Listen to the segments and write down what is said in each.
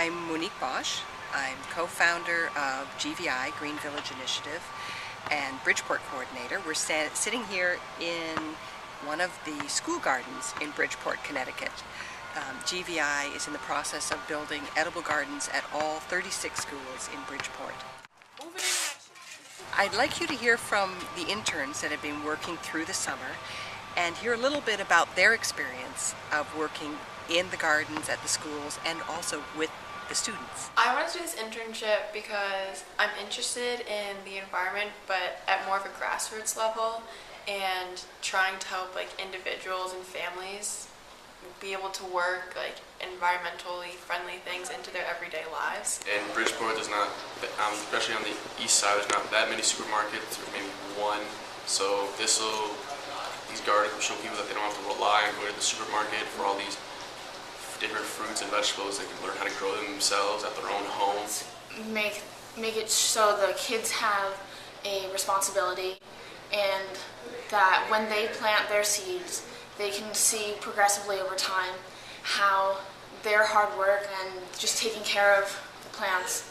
I'm Monique Bosch. I'm co-founder of GVI, Green Village Initiative, and Bridgeport coordinator. We're sitting here in one of the school gardens in Bridgeport, Connecticut. GVI is in the process of building edible gardens at all 36 schools in Bridgeport. I'd like you to hear from the interns that have been working through the summer and hear a little bit about their experience of working in the gardens at the schools and also with the students. I wanted to do this internship because I'm interested in the environment, but at more of a grassroots level, and trying to help individuals and families be able to work environmentally friendly things into their everyday lives. In Bridgeport, there's not, especially on the east side, there's not that many supermarkets, or maybe one. So these gardens will show people that they don't have to rely on going to the supermarket for all these different fruits and vegetables. They can learn how to grow them themselves at their own home. Make it so the kids have a responsibility, and that when they plant their seeds, they can see progressively over time how their hard work and just taking care of the plants,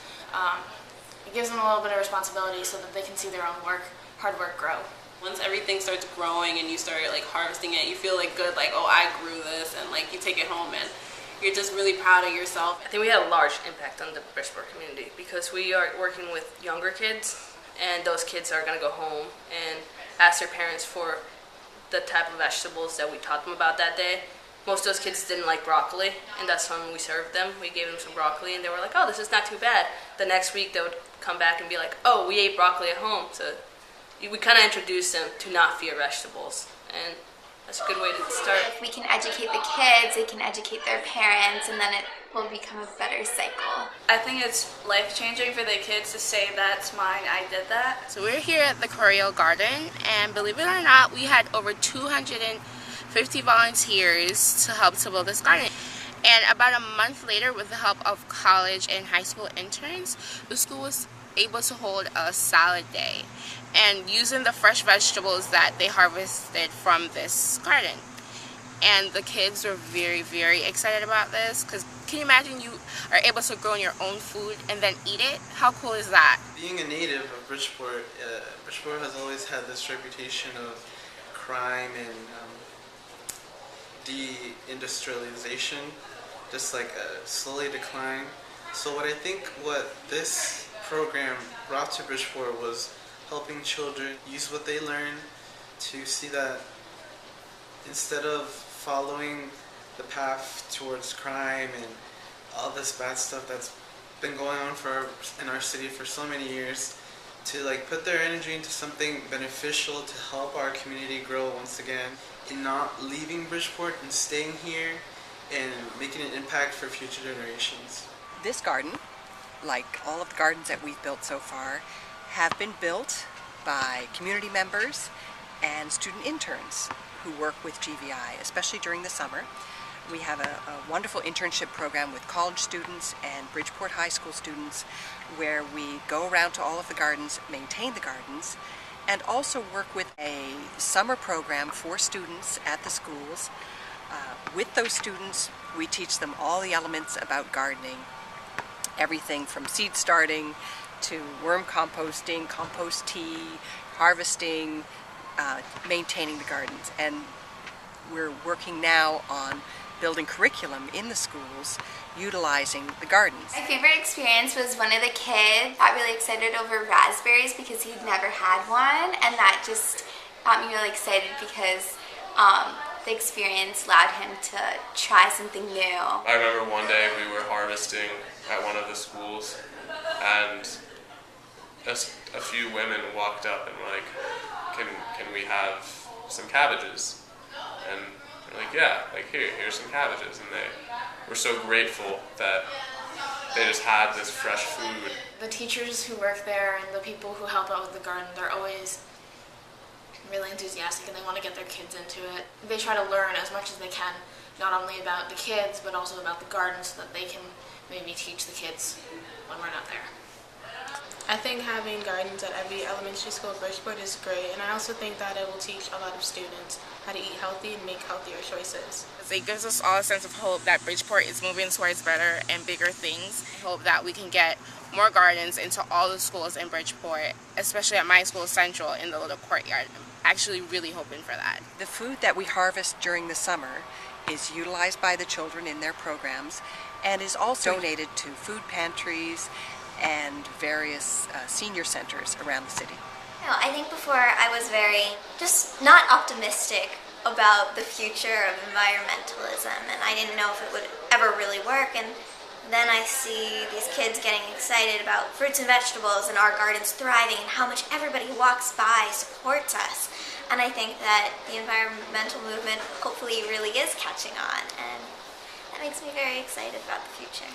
it gives them a little bit of responsibility so that they can see their own hard work grow. Once everything starts growing and you start harvesting it, you feel good, oh, I grew this, and you take it home and you're just really proud of yourself. I think we had a large impact on the Bridgeport community because we are working with younger kids, and those kids are going to go home and ask their parents for the type of vegetables that we taught them about that day. Most of those kids didn't like broccoli, and that's when we served them. We gave them some broccoli, and they were like, oh, this is not too bad. The next week, they would come back and be like, oh, we ate broccoli at home. So we kind of introduced them to not fear vegetables, and that's a good way to start. If we can educate the kids, they can educate their parents, and then it will become a better cycle. I think it's life-changing for the kids to say, that's mine, I did that. So we're here at the Corio Garden, and believe it or not, we had over 250 volunteers to help to build this garden. And about a month later, with the help of college and high school interns, the school was able to hold a salad day and using the fresh vegetables that they harvested from this garden. And the kids were very, very excited about this, because can you imagine you are able to grow your own food and then eat it? How cool is that? Being a native of Bridgeport, Bridgeport has always had this reputation of crime and de-industrialization, just a slowly decline. So what this program brought to Bridgeport was helping children use what they learn to see that instead of following the path towards crime and all this bad stuff that's been going on in our city for so many years, to put their energy into something beneficial to help our community grow once again, and not leaving Bridgeport and staying here and making an impact for future generations. This garden, like all of the gardens that we've built so far, have been built by community members and student interns who work with GVI, especially during the summer. We have a wonderful internship program with college students and Bridgeport High School students, where we go around to all of the gardens, maintain the gardens, and also work with a summer program for students at the schools. With those students, we teach them all the elements about gardening, everything from seed starting to worm composting, compost tea, harvesting, maintaining the gardens. And we're working now on building curriculum in the schools utilizing the gardens. My favorite experience was one of the kids got really excited over raspberries because he'd never had one, and that just got me really excited because the experience allowed him to try something new. I remember one day we were harvesting at one of the schools, and a few women walked up and were like, can we have some cabbages? And we're like, yeah, here's some cabbages. And they were so grateful that they just had this fresh food. The teachers who work there and the people who help out with the garden, they're always really enthusiastic, and they want to get their kids into it. They try to learn as much as they can, not only about the kids, but also about the garden, so that they can maybe teach the kids when we're not there. I think having gardens at every elementary school in Bridgeport is great, and I also think that it will teach a lot of students how to eat healthy and make healthier choices. It gives us all a sense of hope that Bridgeport is moving towards better and bigger things. I hope that we can get more gardens into all the schools in Bridgeport, especially at my school, Central, in the little courtyard. I'm actually really hoping for that. The food that we harvest during the summer is utilized by the children in their programs and is also donated to food pantries and various senior centers around the city. No, I think before I was very just not optimistic about the future of environmentalism, and I didn't know if it would ever really work. And then I see these kids getting excited about fruits and vegetables and our gardens thriving and how much everybody who walks by supports us. And I think that the environmental movement hopefully really is catching on, and that makes me very excited about the future.